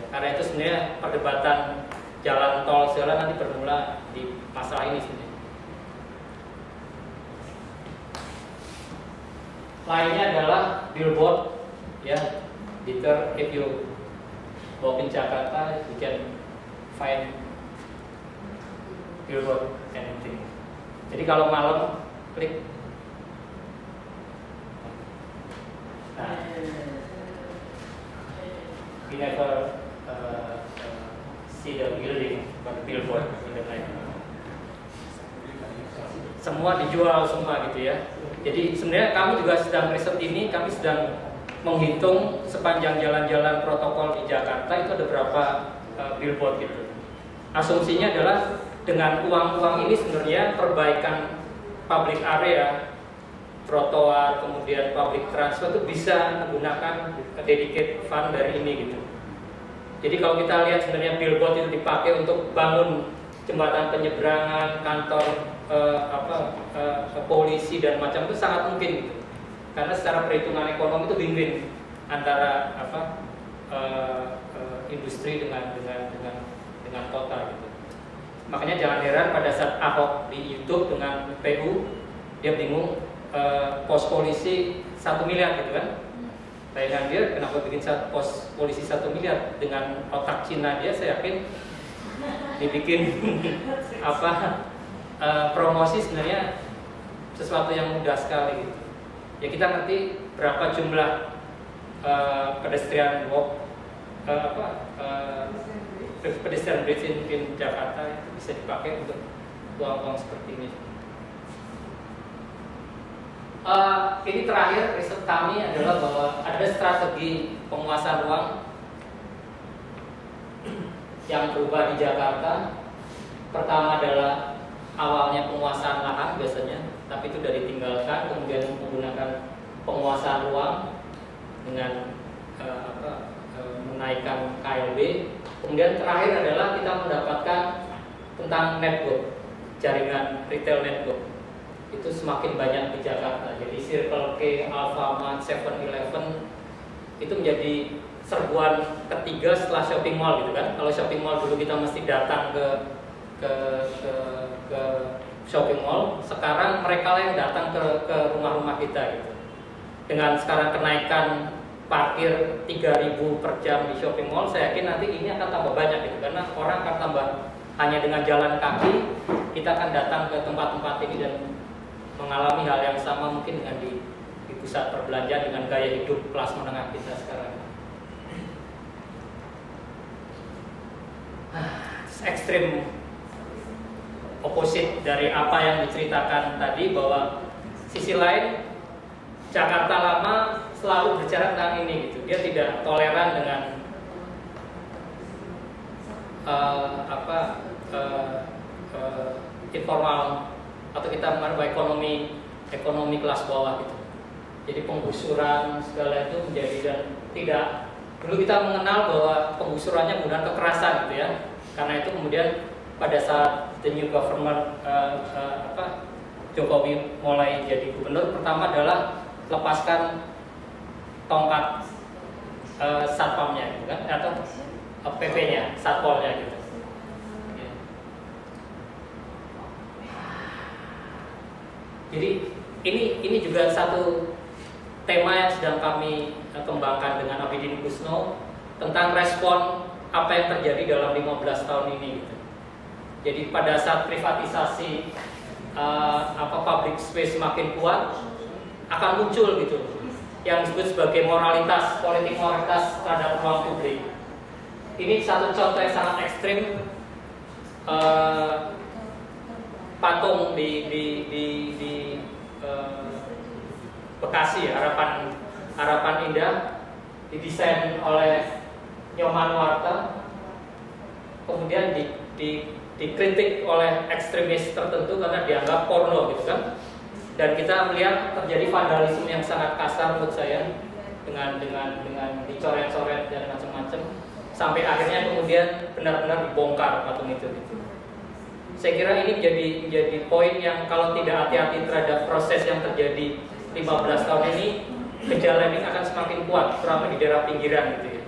Karena itu sebenarnya perdebatan jalan tol segala nanti bermula di masalah ini sebenarnya. Lainnya adalah billboard, ya. Deter, if you walk in Jakarta, you can find billboard anything. Jadi kalau malam klik. Nah, we never see the building, but billboard in the night. Semua dijual semua gitu ya. Jadi sebenarnya kami juga sedang riset ini, kami sedang menghitung sepanjang jalan-jalan protokol di Jakarta itu ada berapa billboard gitu. Asumsinya adalah dengan uang-uang ini sebenarnya perbaikan public area, trotoar, kemudian public transport itu bisa menggunakan dedicated fund dari ini gitu. Jadi kalau kita lihat sebenarnya billboard itu dipakai untuk bangun jembatan penyeberangan, kantor polisi dan macam itu sangat mungkin gitu. Karena secara perhitungan ekonomi itu win-win antara industri dengan kota gitu. Makanya jangan heran pada saat Ahok di YouTube dengan PU dia bingung pos polisi 1 miliar gitu kan. Bayangan dia kenapa bikin pos polisi 1 miliar dengan otak Cina dia, saya yakin dibikin promosi sebenarnya sesuatu yang mudah sekali gitu. Ya kita ngerti berapa jumlah pedestrian walk pedestrian bridge in Jakarta itu bisa dipakai untuk uang-uang seperti ini. Ini terakhir riset kami adalah bahwa ada strategi penguasaan ruang yang berubah di Jakarta. Pertama adalah awalnya penguasaan lahan biasanya, tapi itu sudah ditinggalkan, kemudian menggunakan penguasaan ruang dengan menaikkan KLB. Kemudian terakhir adalah kita mendapatkan tentang network, jaringan retail network. Itu semakin banyak di Jakarta. Jadi Circle K, Alfamart, 7-Eleven itu menjadi serbuan ketiga setelah shopping mall gitu kan. Kalau shopping mall dulu kita mesti datang ke shopping mall, sekarang mereka yang datang ke rumah-rumah kita gitu. Dengan sekarang kenaikan parkir 3.000 per jam di shopping mall, saya yakin nanti ini akan tambah banyak gitu, karena orang akan tambah hanya dengan jalan kaki, kita akan datang ke tempat-tempat ini dan mengalami hal yang sama mungkin dengan di pusat perbelanjaan dengan gaya hidup kelas menengah kita sekarang. Ekstrim opposite dari apa yang diceritakan tadi, bahwa sisi lain Jakarta lama selalu bicara tentang ini gitu. Dia tidak toleran dengan informal atau kita mengenai ekonomi kelas bawah gitu. Jadi penggusuran segala itu menjadi, dan tidak, dulu kita mengenal bahwa penggusurannya menggunakan kekerasan gitu ya. Karena itu kemudian pada saat the new government Jokowi mulai jadi gubernur, pertama adalah lepaskan tongkat satpamnya gitu kan, atau PP-nya, satpolnya gitu. Jadi ini juga satu tema yang sedang kami kembangkan dengan Abidin Kusno tentang respon apa yang terjadi dalam 15 tahun ini gitu. Jadi pada saat privatisasi public space makin kuat, akan muncul gitu yang disebut sebagai moralitas, politik moralitas terhadap ruang publik. Ini satu contoh yang sangat ekstrim. Patung di Bekasi, Harapan Indah, didesain oleh Nyoman Nuarta, kemudian dikritik oleh ekstremis tertentu karena dianggap porno gitu kan. Dan kita melihat terjadi vandalisme yang sangat kasar menurut saya, dengan dicoret-coret dan macam-macam, sampai akhirnya kemudian benar-benar dibongkar patung itu gitu. Saya kira ini menjadi poin yang kalau tidak hati-hati terhadap proses yang terjadi 15 tahun ini, gejala ini akan semakin kuat, terutama di daerah pinggiran gitu ya.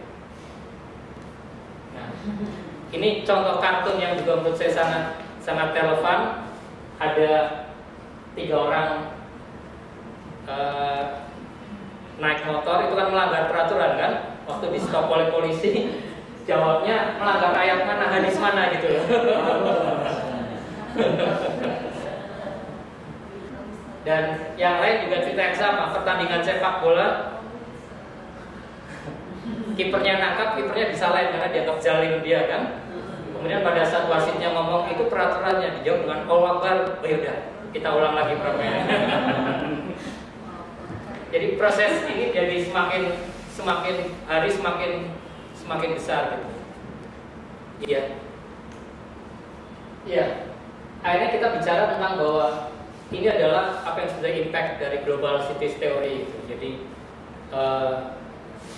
Ini contoh kartun yang juga menurut saya sangat relevan. Ada 3 orang naik motor, itu kan melanggar peraturan kan. Waktu di stop oleh polisi, jawabnya melanggar ayat mana, hadis mana gitu loh. Dan yang lain juga cerita yang sama, pertandingan sepak bola, kipernya nangkap, kipernya disalahin karena dianggap zalim dia kan. Kemudian pada saat wasitnya ngomong itu peraturannya, dijawab dengan Allahu Akbar. Oh yaudah, kita ulang lagi permainan. Jadi proses ini jadi semakin hari semakin besar gitu. Iya. Iya. Akhirnya kita bicara tentang bahwa ini adalah apa yang sudah impact dari global cities theory itu. Jadi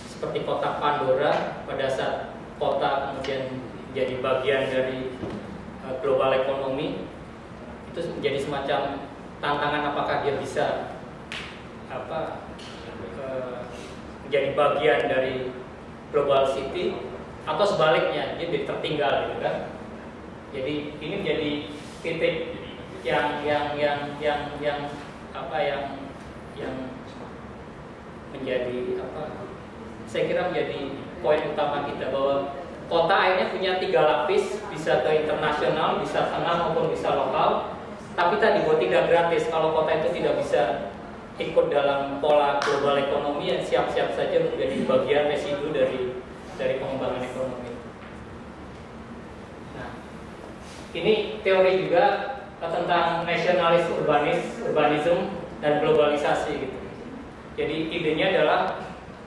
seperti kotak Pandora, pada saat kota kemudian jadi bagian dari global ekonomi, itu menjadi semacam tantangan apakah dia bisa menjadi bagian dari global city atau sebaliknya dia jadi tertinggal gitu kan. Jadi ini menjadi titik yang menjadi saya kira menjadi poin utama kita, bahwa kota akhirnya punya 3 lapis, bisa ke internasional, bisa tengah maupun bisa lokal. Tapi tadi bahwa tidak gratis. Kalau kota itu tidak bisa ikut dalam pola global ekonomi, yang siap-siap saja menjadi bagian residu dari pengembangan ekonomi. Nah, ini teori juga tentang nasionalis urbanism dan globalisasi gitu. Jadi idenya adalah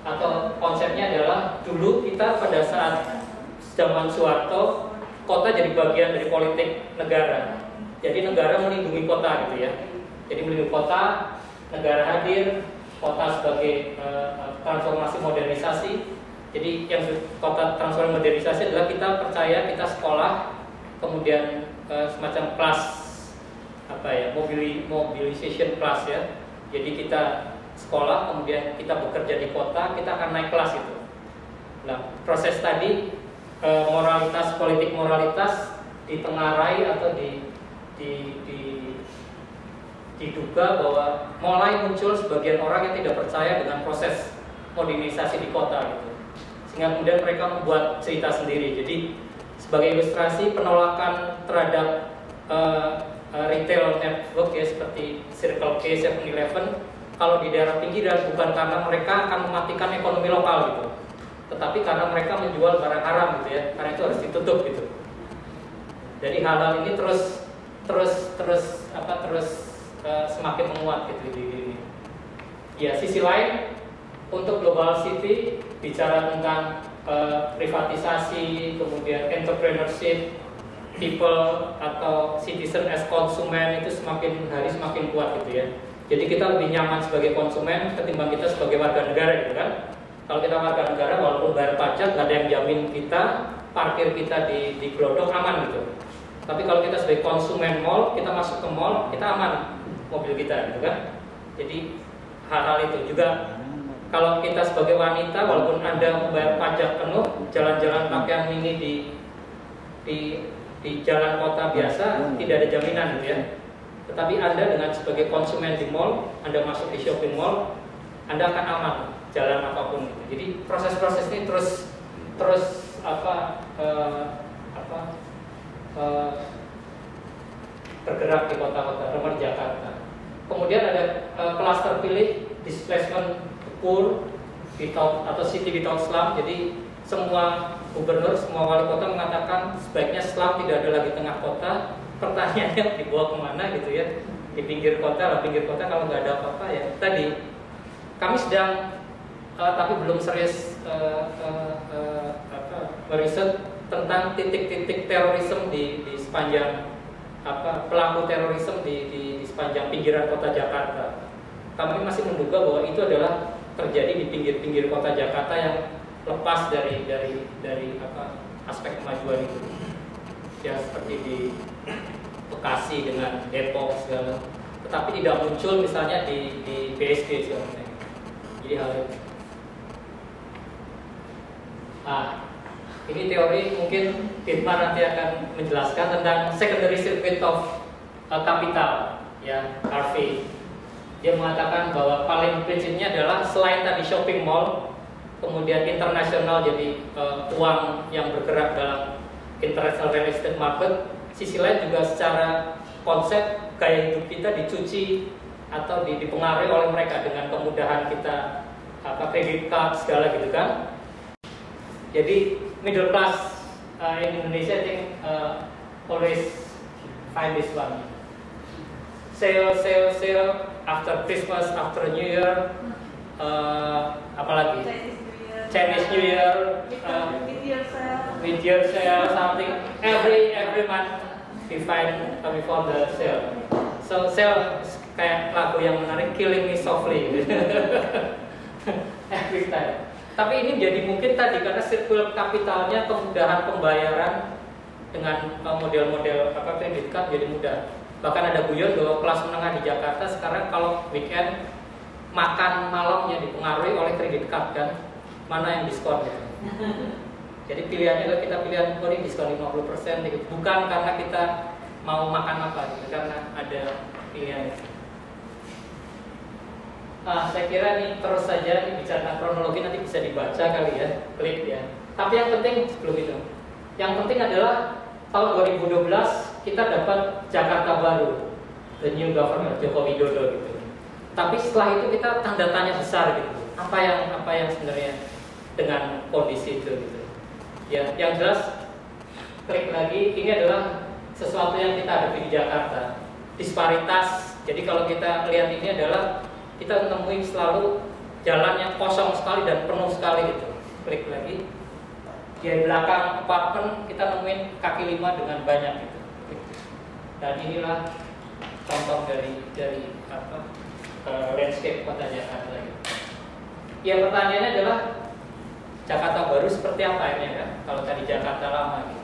atau konsepnya adalah dulu kita pada saat zaman Soeharto, kota jadi bagian dari politik negara. Jadi negara melindungi kota gitu ya. Jadi melindungi kota, negara hadir, kota sebagai transformasi modernisasi. Jadi yang kota transformasi modernisasi adalah kita percaya kita sekolah, kemudian semacam kelas mobilization class ya. Jadi kita sekolah, kemudian kita bekerja di kota, kita akan naik kelas itu. Nah, proses tadi moralitas, politik moralitas ditengarai atau diduga bahwa mulai muncul sebagian orang yang tidak percaya dengan proses modernisasi di kota gitu. Sehingga kemudian mereka membuat cerita sendiri. Jadi sebagai ilustrasi penolakan terhadap retail network ya, seperti Circle K, 7-Eleven, kalau di daerah pinggiran bukan karena mereka akan mematikan ekonomi lokal gitu, tetapi karena mereka menjual barang haram gitu ya, karena itu harus ditutup gitu. Jadi hal-hal ini terus semakin menguat gitu di. Ya, sisi lain untuk global city bicara tentang privatisasi, kemudian entrepreneurship, people atau citizen as konsumen itu semakin hari semakin kuat gitu ya. Jadi kita lebih nyaman sebagai konsumen ketimbang kita sebagai warga negara gitu kan. Kalau kita warga negara walaupun bayar pajak nggak ada yang jamin kita parkir kita di Glodok aman gitu. Tapi kalau kita sebagai konsumen mall, kita masuk ke mall, kita aman mobil kita gitu kan. Jadi hal-hal itu juga kalau kita sebagai wanita walaupun Anda membayar pajak penuh, jalan-jalan pakaian mini di jalan kota biasa tidak ada jaminan gitu ya. Tetapi Anda dengan sebagai konsumen di mall, Anda masuk di shopping mall, Anda akan aman jalan apapun gitu. Jadi proses-proses ini terus bergerak di kota-kota, terutama di Jakarta. Kemudian ada kelas terpilih displacement poor atau city without slum. Jadi semua gubernur, semua wali kota mengatakan sebaiknya slum tidak ada lagi tengah kota. Pertanyaannya dibawa kemana gitu ya? Di pinggir kota kalau nggak ada apa-apa ya. Tadi kami sedang tapi belum serius meriset tentang titik-titik terorisme di sepanjang pelaku terorisme di sepanjang pinggiran kota Jakarta. Kami masih menduga bahwa itu adalah terjadi di pinggir-pinggir kota Jakarta yang lepas dari aspek kemajuan itu. Ya seperti di Bekasi dengan Depok segala, tetapi tidak muncul misalnya di BSD segala. Jadi hal itu. Ini teori mungkin Irma nanti akan menjelaskan tentang secondary circuit of capital, ya, Harvey. Dia mengatakan bahwa paling prinsipnya adalah selain tadi shopping mall, kemudian internasional, jadi uang yang bergerak dalam international real estate market, sisi lain juga secara konsep gaya hidup kita dicuci atau dipengaruhi oleh mereka dengan kemudahan kita kredit card segala gitu kan. Jadi middle class in Indonesia I think always find this one. Sale after Christmas, after New Year, apalagi Chinese New Year, with your sale something. Every month we found the sale. So sale kayak lagu yang menarik, Killing Me Softly. Every time. Tapi ini jadi mungkin tadi karena sirkul kapitalnya, kemudahan pembayaran dengan model-model kredit card jadi mudah. Bahkan ada guyon bahwa kelas menengah di Jakarta sekarang kalau weekend makan malamnya dipengaruhi oleh kredit card kan, mana yang diskon gitu. Jadi pilihannya kalau kita pilihan ini diskon 50% gitu. Bukan karena kita mau makan apa gitu, karena ada pilihan itu. Saya kira ini terus saja ini bicara kronologi, nanti bisa dibaca kali ya, klik ya. Tapi yang penting sebelum itu, yang penting adalah tahun 2012 kita dapat Jakarta baru, the new government Joko Widodo gitu. Tapi setelah itu kita tanda tanya besar gitu. Apa yang sebenarnya dengan kondisi itu gitu. Ya, yang jelas klik lagi, ini adalah sesuatu yang kita hadapi di Jakarta. Disparitas. Jadi kalau kita lihat ini adalah kita menemui selalu jalan yang kosong sekali dan penuh sekali gitu. Klik lagi. Di belakang apartemen kita nemuin kaki lima dengan banyak gitu. Dan inilah contoh dari landscape kota Jakarta gitu. Ya, pertanyaannya adalah Jakarta baru seperti apa ini kan? Kalau tadi Jakarta lama gitu.